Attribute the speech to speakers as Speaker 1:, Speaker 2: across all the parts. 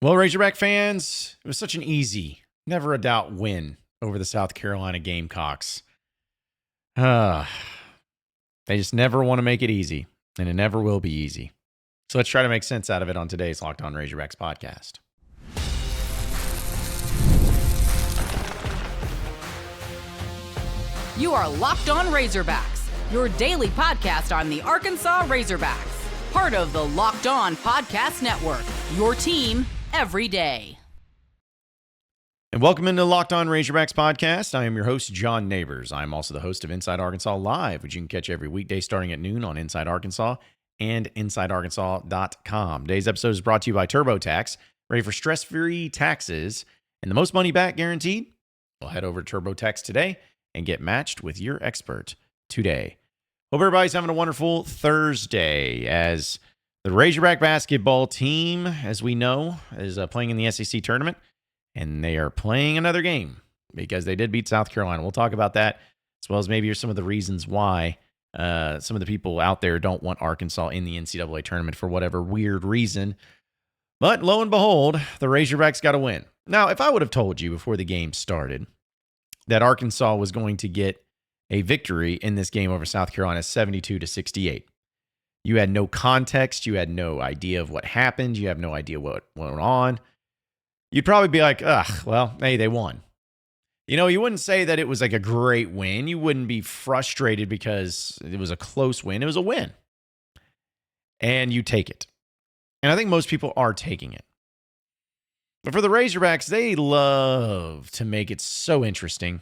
Speaker 1: Well, Razorback fans, it was such an easy, never a doubt win over the South Carolina Gamecocks. They just never want to make it easy, and it never will be easy. So let's try to make sense out of it on today's Locked On Razorbacks podcast.
Speaker 2: You are Locked On Razorbacks, your daily podcast on the Arkansas Razorbacks, part of the Locked On Podcast Network, your team every day.
Speaker 1: And welcome into the Locked On Razorbacks podcast. I am your host, John Nabors. I'm also the host of Inside Arkansas Live, which you can catch every weekday starting at noon on Inside Arkansas and InsideArkansas.com. Today's episode is brought to you by TurboTax. Ready for stress-free taxes and the most money back guaranteed? Well, head over to TurboTax today and get matched with your expert today. Hope everybody's having a wonderful Thursday as the Razorback basketball team, as we know, is playing in the SEC tournament, and they are playing another game because they did beat South Carolina. We'll talk about that, as well as maybe some of the reasons why some of the people out there don't want Arkansas in the NCAA tournament for whatever weird reason. But lo and behold, the Razorbacks got a win. Now, if I would have told you before the game started that Arkansas was going to get a victory in this game over South Carolina 72-68, you had no context, you had no idea of what happened, you have no idea what went on, you'd probably be like, well, hey, they won. You know, you wouldn't say that it was like a great win. You wouldn't be frustrated because it was a close win. It was a win. And you take it. And I think most people are taking it. But for the Razorbacks, they love to make it so interesting.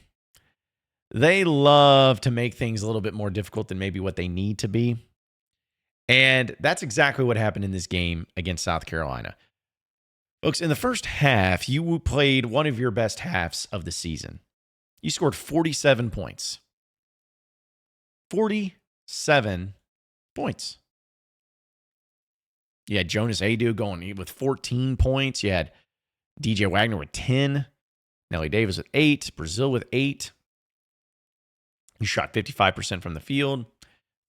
Speaker 1: They love to make things a little bit more difficult than maybe what they need to be. And that's exactly what happened in this game against South Carolina. Folks, in the first half, you played one of your best halves of the season. You scored 47 points. 47 points. You had Jonas Aidoo going with 14 points. You had D.J. Wagner with 10. Nelly Davis with 8. Brazil with 8. You shot 55% from the field.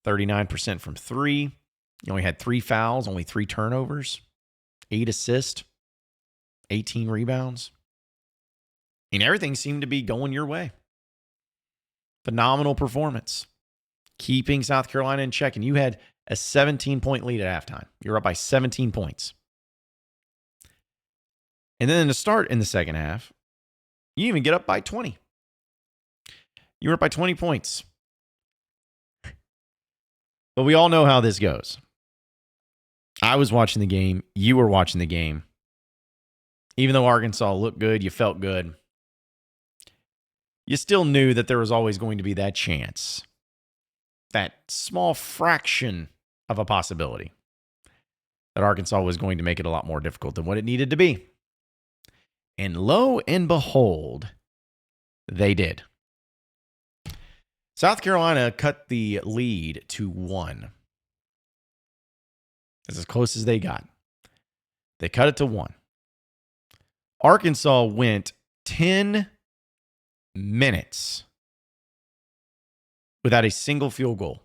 Speaker 1: 39% from 3. You only had 3 fouls, only 3 turnovers. 8 assists. 18 rebounds. And everything seemed to be going your way. Phenomenal performance. Keeping South Carolina in check. And you had a 17-point lead at halftime. You're up by 17 points. And then to start in the second half, you even get up by 20. You were up by 20 points. But we all know how this goes. I was watching the game. You were watching the game. Even though Arkansas looked good, you felt good, you still knew that there was always going to be that chance, that small fraction of a possibility that Arkansas was going to make it a lot more difficult than what it needed to be. And lo and behold, they did. South Carolina cut the lead to 1. That's as close as they got. They cut it to 1. Arkansas went 10 minutes without a single field goal.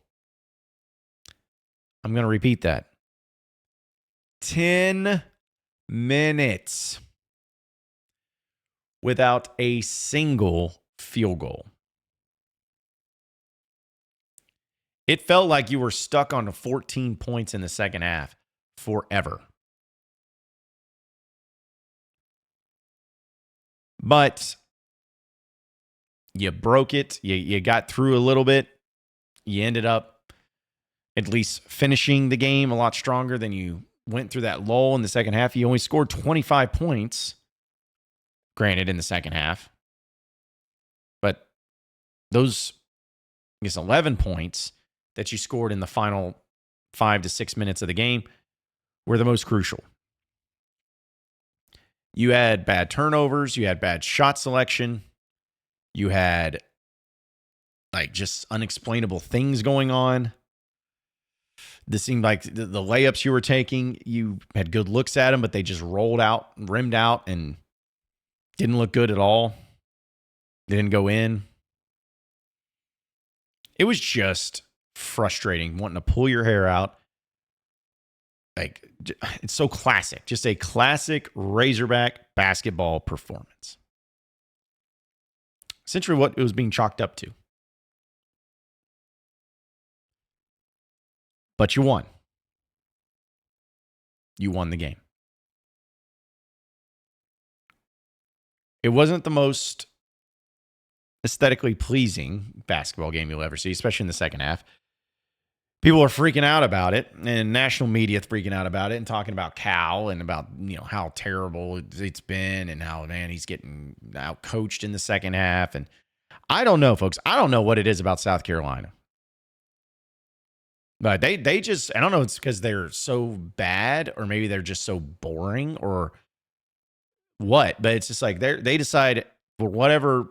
Speaker 1: I'm going to repeat that. 10 minutes without a single field goal. It felt like you were stuck on 14 points in the second half forever. But you broke it. You got through a little bit. You ended up at least finishing the game a lot stronger than you went through that lull in the second half. You only scored 25 points, granted, in the second half. But those, 11 points that you scored in the final 5 to 6 minutes of the game were the most crucial. You had bad turnovers. You had bad shot selection. You had just unexplainable things going on. This seemed like the layups you were taking, you had good looks at them, but they just rolled out, rimmed out, and didn't look good at all. They didn't go in. It was just frustrating, wanting to pull your hair out. it's so classic. Just a classic Razorback basketball performance. Essentially what it was being chalked up to. But you won. You won the game. It wasn't the most aesthetically pleasing basketball game you'll ever see, especially in the second half. People are freaking out about it, and national media freaking out about it and talking about Cal and about, how terrible it's been and how, man, he's getting out-coached in the second half. And I don't know, folks. I don't know what it is about South Carolina. But they just, I don't know, it's because they're so bad or maybe they're just so boring or what. But it's just like they decide for whatever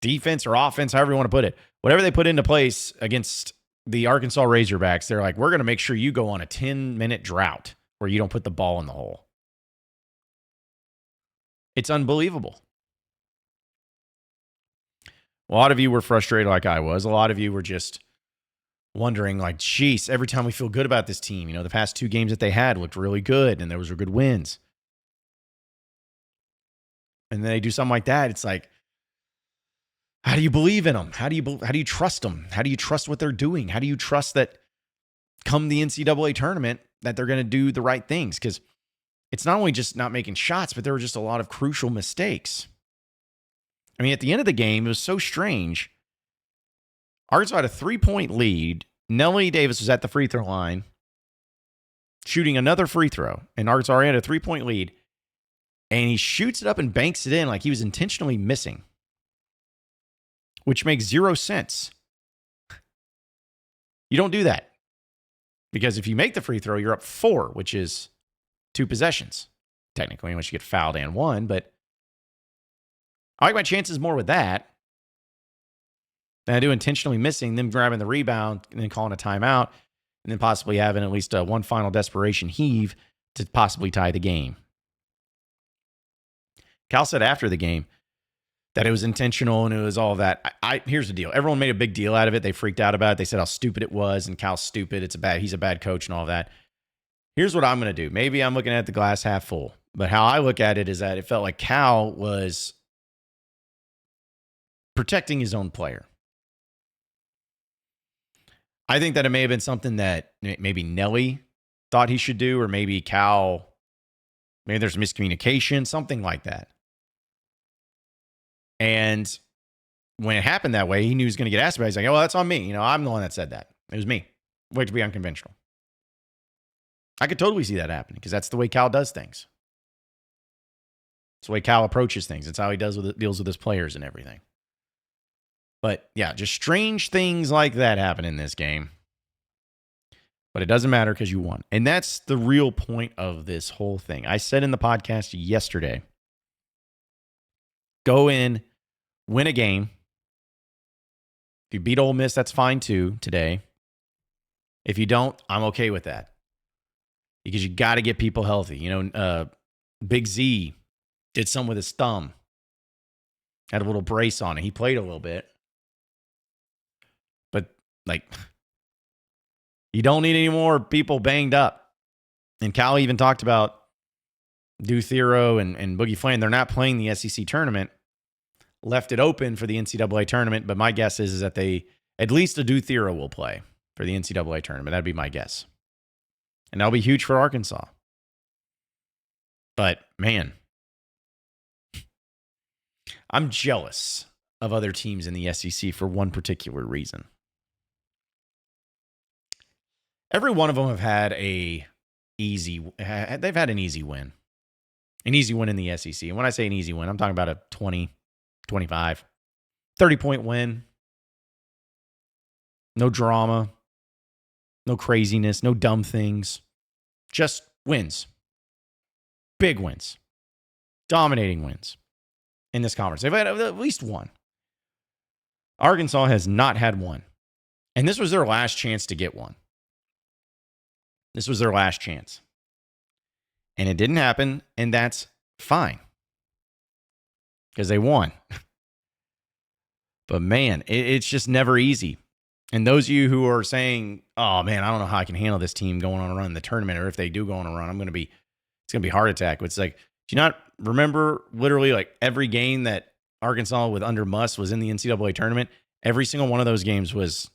Speaker 1: defense or offense, however you want to put it, whatever they put into place against the Arkansas Razorbacks, they're like, we're going to make sure you go on a 10-minute drought where you don't put the ball in the hole. It's unbelievable. A lot of you were frustrated like I was. A lot of you were just wondering, like, geez, every time we feel good about this team, the past 2 games that they had looked really good and those were good wins. And then they do something like that. It's like, how do you believe in them? How do you trust them? How do you trust what they're doing? How do you trust that come the NCAA tournament that they're going to do the right things? Because it's not only just not making shots, but there were just a lot of crucial mistakes. I mean, at the end of the game, it was so strange. Arkansas had a 3-point lead. Nelly Davis was at the free throw line shooting another free throw. And Arkansas already had a 3-point lead. And he shoots it up and banks it in like he was intentionally missing, which makes 0 sense. You don't do that. Because if you make the free throw, you're up 4, which is 2 possessions. Technically, unless you get fouled and 1. But I like my chances more with that than I do intentionally missing, them grabbing the rebound and then calling a timeout, and then possibly having at least one final desperation heave to possibly tie the game. Cal said after the game that it was intentional and it was all that. Here's the deal. Everyone made a big deal out of it. They freaked out about it. They said how stupid it was, and Cal's stupid. He's a bad coach and all that. Here's what I'm going to do. Maybe I'm looking at the glass half full, but how I look at it is that it felt like Cal was protecting his own player. I think that it may have been something that maybe Nelly thought he should do, or maybe Cal, maybe there's miscommunication, something like that. And when it happened that way, he knew he was going to get asked about it. He's like, oh, well, that's on me. I'm the one that said that. It was me. Way to be unconventional. I could totally see that happening because that's the way Cal does things. It's the way Cal approaches things. It's how he deals with his players and everything. But yeah, just strange things like that happen in this game. But it doesn't matter because you won. And that's the real point of this whole thing. I said in the podcast yesterday, go in, win a game. If you beat Ole Miss, that's fine too today. If you don't, I'm okay with that. Because you got to get people healthy. Big Z did some with his thumb. Had a little brace on it. He played a little bit. But, you don't need any more people banged up. And Cal even talked about Duthero and Boogie Flanagan. They're not playing the SEC tournament. Left it open for the NCAA tournament. But my guess is that at least a Duthero will play for the NCAA tournament. That'd be my guess. And that'll be huge for Arkansas. But, man, I'm jealous of other teams in the SEC for one particular reason. Every one of them have had they've had an easy win. An easy win in the SEC. And when I say an easy win, I'm talking about a 20, 25, 30-point win. No drama. No craziness. No dumb things. Just wins. Big wins. Dominating wins in this conference. They've had at least one. Arkansas has not had one. And this was their last chance to get one. This was their last chance. And it didn't happen, and that's fine. Because they won. But man, it's just never easy. And those of you who are saying, "Oh man, I don't know how I can handle this team going on a run in the tournament, or if they do go on a run, it's gonna be heart attack." It's like, do you not remember literally like every game that Arkansas with under Muss was in the NCAA tournament? Every single one of those games was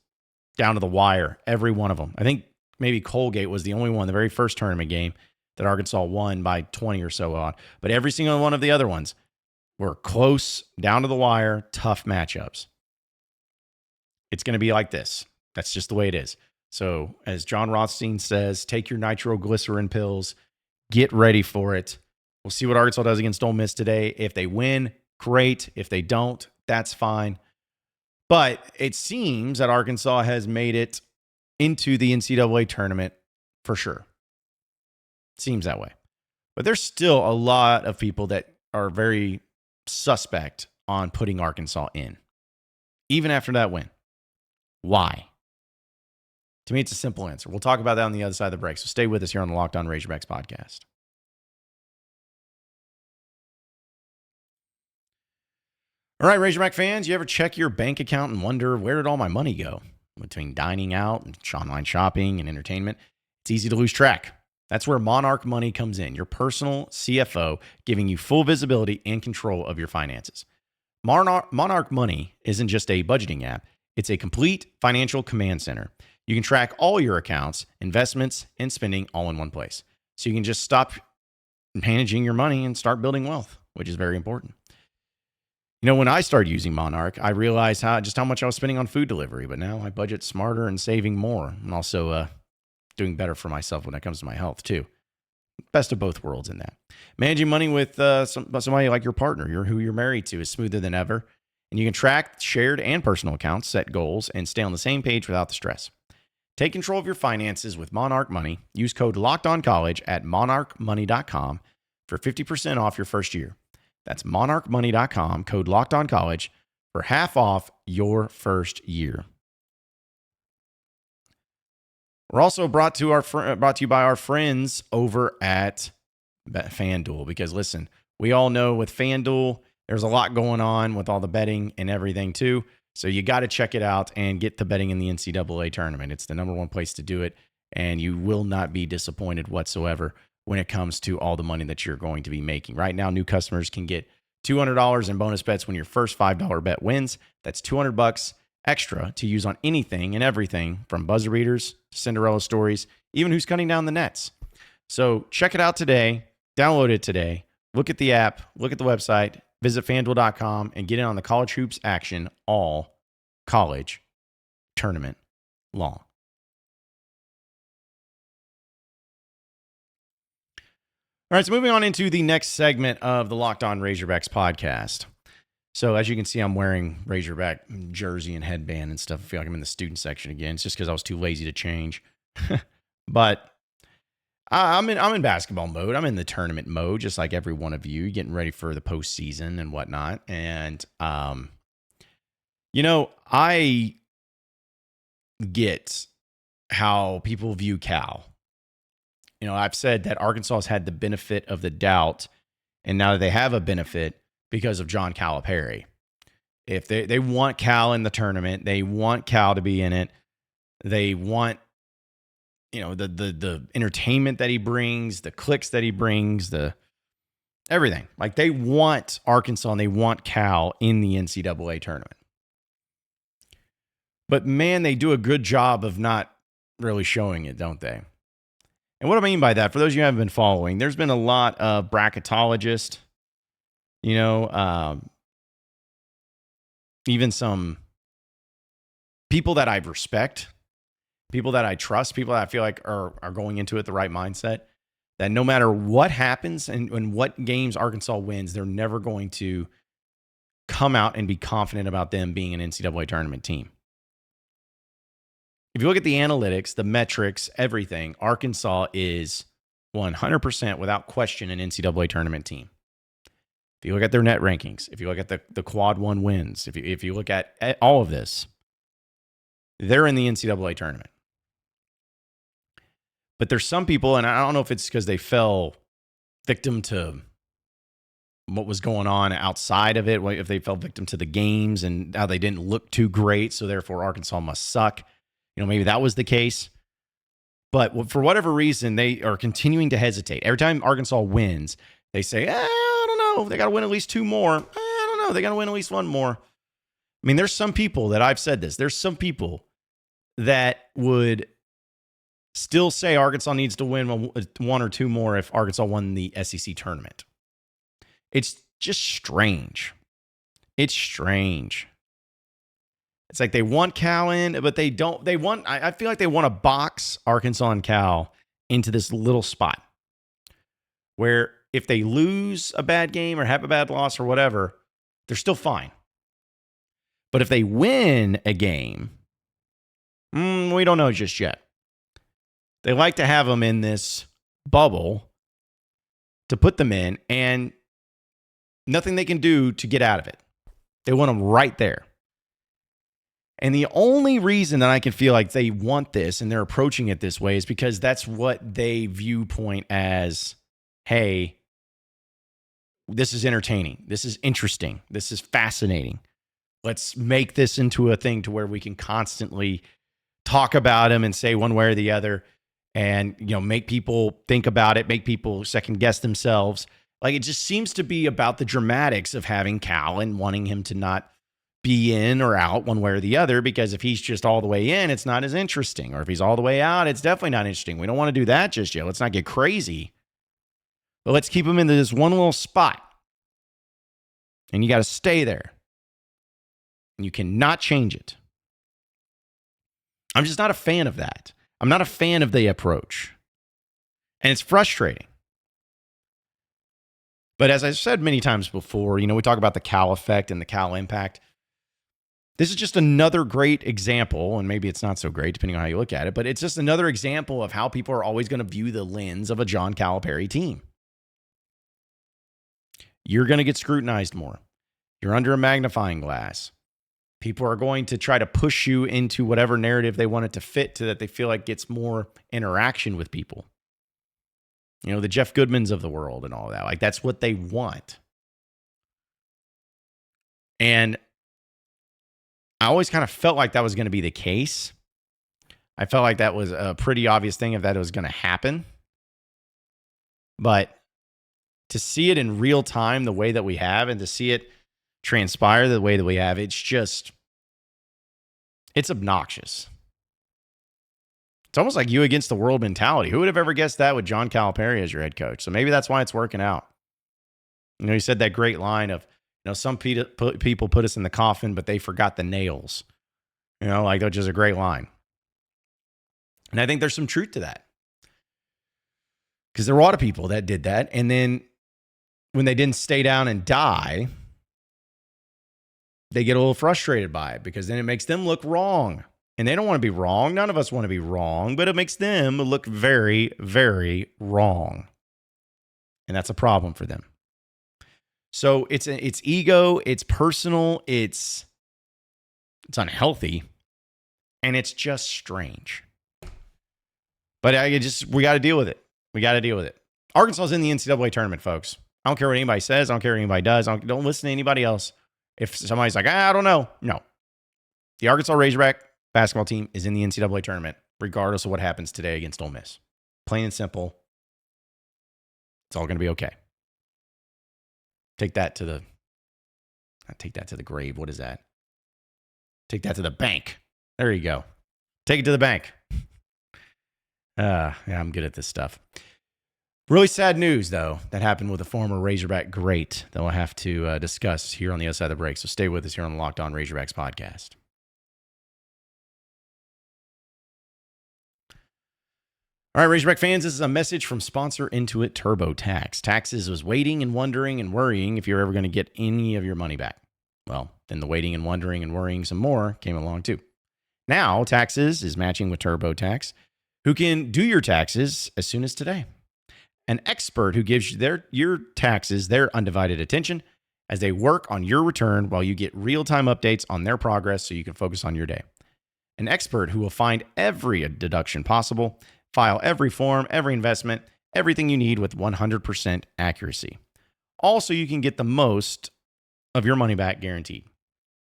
Speaker 1: down to the wire. Every one of them. I think maybe Colgate was the only one, the very first tournament game that Arkansas won by 20 or so on. But every single one of the other ones were close, down to the wire, tough matchups. It's going to be like this. That's just the way it is. So, as John Rothstein says, take your nitroglycerin pills, get ready for it. We'll see what Arkansas does against Ole Miss today. If they win, great. If they don't, that's fine. But it seems that Arkansas has made it into the NCAA tournament for sure. Seems that way. But there's still a lot of people that are very suspect on putting Arkansas in, even after that win. Why? To me, it's a simple answer. We'll talk about that on the other side of the break. So stay with us here on the Locked On Razorbacks podcast. All right, Razorback fans, you ever check your bank account and wonder, where did all my money go? Between dining out and online shopping and entertainment, it's easy to lose track. That's where Monarch Money comes in, your personal CFO, giving you full visibility and control of your finances. Monarch Money isn't just a budgeting app. It's a complete financial command center. You can track all your accounts, investments, and spending all in one place. So you can just stop managing your money and start building wealth, which is very important. You know, when I started using Monarch, I realized just how much I was spending on food delivery, but now I budget smarter and saving more. I'm also doing better for myself when it comes to my health too. Best of both worlds in that. Managing money with somebody like your partner, who you're married to, is smoother than ever. And you can track shared and personal accounts, set goals, and stay on the same page without the stress. Take control of your finances with Monarch Money. Use code LOCKEDONCollege at monarchmoney.com for 50% off your first year. That's monarchmoney.com, code LOCKEDONCollege for half off your first year. We're also brought to you by our friends over at FanDuel, because listen, we all know with FanDuel, there's a lot going on with all the betting and everything too. So you got to check it out and get the betting in the NCAA tournament. It's the number one place to do it, and you will not be disappointed whatsoever when it comes to all the money that you're going to be making. Right now, new customers can get $200 in bonus bets when your first $5 bet wins. That's $200 extra to use on anything and everything from buzzer beaters to Cinderella stories, even who's cutting down the nets. So check it out today. Download it today. Look at the app. Look at the website. Visit FanDuel.com and get in on the college hoops action all college tournament long. All right, so moving on into the next segment of the Locked On Razorbacks podcast. So as you can see, I'm wearing Razorback jersey and headband and stuff. I feel like I'm in the student section again. It's just because I was too lazy to change. But I'm in basketball mode. I'm in the tournament mode, just like every one of you, getting ready for the postseason and whatnot. And, I get how people view Cal. You know, I've said that Arkansas has had the benefit of the doubt, and now they have a benefit because of John Calipari. If they want Cal in the tournament, they want Cal to be in it. They want, the entertainment that he brings, the clicks that he brings, the everything. Like, they want Arkansas and they want Cal in the NCAA tournament. But man, they do a good job of not really showing it, don't they? And what I mean by that, for those of you who haven't been following, there's been a lot of bracketologists, even some people that I respect, people that I trust, people that I feel like are going into it the right mindset, that no matter what happens and what games Arkansas wins, they're never going to come out and be confident about them being an NCAA tournament team. If you look at the analytics, the metrics, everything, Arkansas is 100% without question an NCAA tournament team. If you look at their net rankings, if you look at the quad one wins, if you look at all of this, they're in the NCAA tournament. But there's some people, and I don't know if it's because they fell victim to what was going on outside of it, if they fell victim to the games and how they didn't look too great, so therefore Arkansas must suck. Maybe that was the case. But for whatever reason, they are continuing to hesitate. Every time Arkansas wins, they say, I don't know. They got to win at least 2 more. I don't know. They got to win at least 1 more. I mean, there's some people that I've said this. There's some people that would still say Arkansas needs to win 1 or 2 more if Arkansas won the SEC tournament. It's just strange. It's strange. It's like they want Cal in, but they don't. I feel like they want to box Arkansas and Cal into this little spot where if they lose a bad game or have a bad loss or whatever, they're still fine. But if they win a game, we don't know just yet. They like to have them in this bubble to put them in, and nothing they can do to get out of it. They want them right there. And the only reason that I can feel like they want this and they're approaching it this way is because that's what they viewpoint as, hey, this is entertaining. This is interesting. This is fascinating. Let's make this into a thing to where we can constantly talk about them and say one way or the other and, make people think about it, make people second guess themselves. Like, it just seems to be about the dramatics of having Cal and wanting him to not be in or out one way or the other, because if he's just all the way in, it's not as interesting. Or if he's all the way out, it's definitely not interesting. We don't want to do that just yet. Let's not get crazy. But let's keep him into this one little spot. And you got to stay there. And you cannot change it. I'm just not a fan of that. I'm not a fan of the approach. And it's frustrating. But as I've said many times before, we talk about the Cal effect and the Cal impact. This is just another great example, and maybe it's not so great depending on how you look at it, but it's just another example of how people are always going to view the lens of a John Calipari team. You're going to get scrutinized more. You're under a magnifying glass. People are going to try to push you into whatever narrative they want it to fit to that they feel like gets more interaction with people. The Jeff Goodmans of the world and all that. Like, that's what they want. And I always kind of felt like that was going to be the case. I felt like that was a pretty obvious thing if that was going to happen. But to see it in real time the way that we have and to see it transpire the way that we have, it's obnoxious. It's almost like you against the world mentality. Who would have ever guessed that with John Calipari as your head coach? So maybe that's why it's working out. He said that great line of, some people put us in the coffin, but they forgot the nails. Which is a great line. And I think there's some truth to that. Because there were a lot of people that did that. And then when they didn't stay down and die, they get a little frustrated by it because then it makes them look wrong. And they don't want to be wrong. None of us want to be wrong, but it makes them look very, very wrong. And that's a problem for them. So it's ego, it's personal, it's unhealthy, and it's just strange. But we got to deal with it. We got to deal with it. Arkansas is in the NCAA tournament, folks. I don't care what anybody says. I don't care what anybody does. Don't listen to anybody else. If somebody's like, I don't know. No. The Arkansas Razorback basketball team is in the NCAA tournament, regardless of what happens today against Ole Miss. Plain and simple. It's all going to be okay. Take that to the grave. What is that? Take that to the bank. There you go. Take it to the bank. Yeah, I'm good at this stuff. Really sad news, though, that happened with a former Razorback great that we'll have to discuss here on the other side of the break. So stay with us here on the Locked On Razorbacks podcast. All right, Razorback fans, this is a message from sponsor Intuit TurboTax. Taxes was waiting and wondering and worrying if you're ever going to get any of your money back. Well, then the waiting and wondering and worrying some more came along too. Now, Taxes is matching with TurboTax, who can do your taxes as soon as today. An expert who gives your taxes their undivided attention as they work on your return while you get real-time updates on their progress so you can focus on your day. An expert who will find every deduction possible, file every form, every investment, everything you need with 100% accuracy. Also, you can get the most of your money back guaranteed.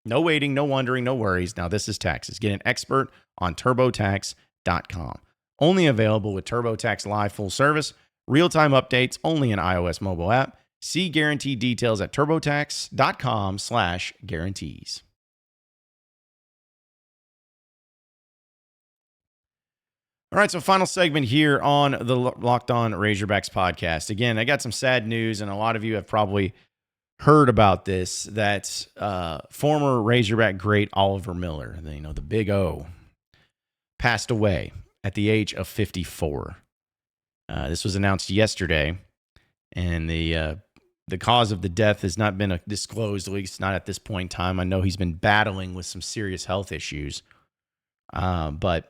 Speaker 1: No waiting, no wondering, no worries. Now, this is taxes. Get an expert on TurboTax.com. Only available with TurboTax Live full service. Real-time updates only in iOS mobile app. See guarantee details at TurboTax.com/guarantees. All right, so final segment here on the Locked On Razorbacks podcast. Again, I got some sad news, and a lot of you have probably heard about this, that former Razorback great Oliver Miller, the Big O, passed away at the age of 54. This was announced yesterday, and the cause of the death has not been disclosed, at least not at this point in time. I know he's been battling with some serious health issues, but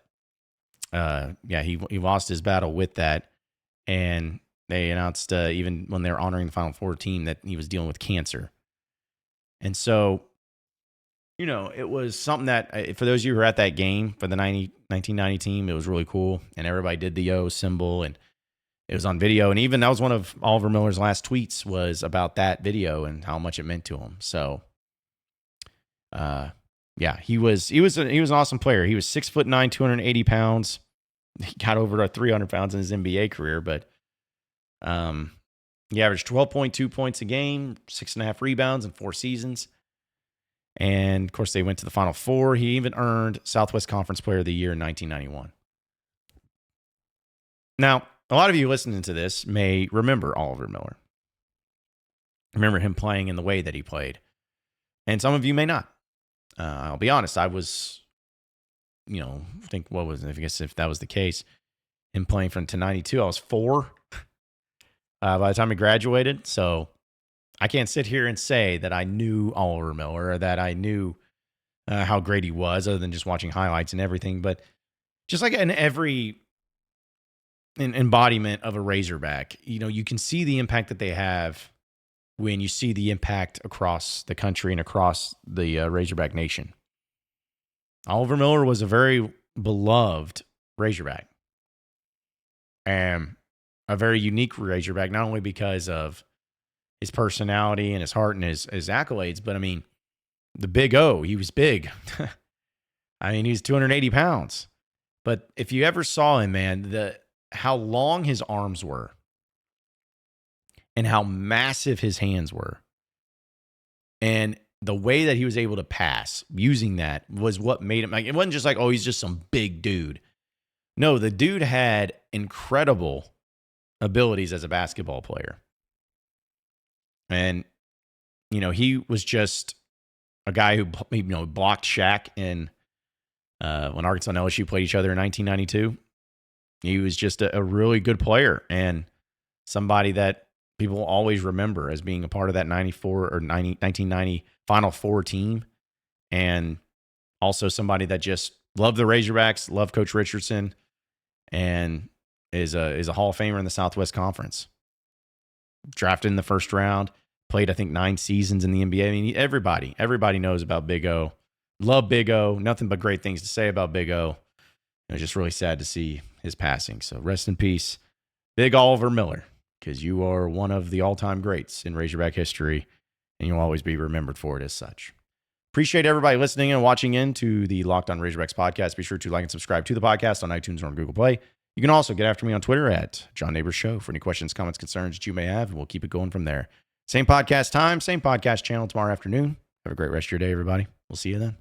Speaker 1: he lost his battle with that, and they announced even when they were honoring the Final Four team that he was dealing with cancer. And so, it was something that, for those of you who were at that game for the 1990 team, it was really cool, and everybody did the O symbol, and it was on video, and even that was one of Oliver Miller's last tweets was about that video and how much it meant to him. So, he was an awesome player. He was 6'9", 280 pounds. He got over 300 pounds in his NBA career, but he averaged 12.2 points a game, 6.5 rebounds in 4 seasons. And of course, they went to the Final Four. He even earned Southwest Conference Player of the Year in 1991. Now, a lot of you listening to this may remember Oliver Miller. Remember him playing in the way that he played. And some of you may not. I'll be honest, I was, I guess if that was the case, him playing from to 92, I was 4 by the time I graduated. So I can't sit here and say that I knew Oliver Miller or that I knew how great he was, other than just watching highlights and everything. But just like in every embodiment of a Razorback, you can see the impact that they have when you see the impact across the country and across the Razorback nation. Oliver Miller was a very beloved Razorback, and a very unique Razorback, not only because of his personality and his heart and his accolades, but the Big O, he was big. He was 280 pounds. But if you ever saw him, man, how long his arms were and how massive his hands were, and the way that he was able to pass using that was what made him, it wasn't just like, oh, he's just some big dude. No, the dude had incredible abilities as a basketball player. And, he was just a guy who, blocked Shaq when Arkansas and LSU played each other in 1992. He was just a really good player, and somebody that people will always remember as being a part of that 1990 Final Four team. And also somebody that just loved the Razorbacks, loved Coach Richardson, and is a Hall of Famer in the Southwest Conference. Drafted in the first round, played, I think, 9 seasons in the NBA. Everybody knows about Big O. Love Big O. Nothing but great things to say about Big O. It was just really sad to see his passing. So rest in peace, Big Oliver Miller, because you are one of the all-time greats in Razorback history, and you'll always be remembered for it as such. Appreciate everybody listening and watching in to the Locked On Razorbacks podcast. Be sure to like and subscribe to the podcast on iTunes or on Google Play. You can also get after me on Twitter at John Nabors Show for any questions, comments, concerns that you may have, and we'll keep it going from there. Same podcast time, same podcast channel tomorrow afternoon. Have a great rest of your day, everybody. We'll see you then.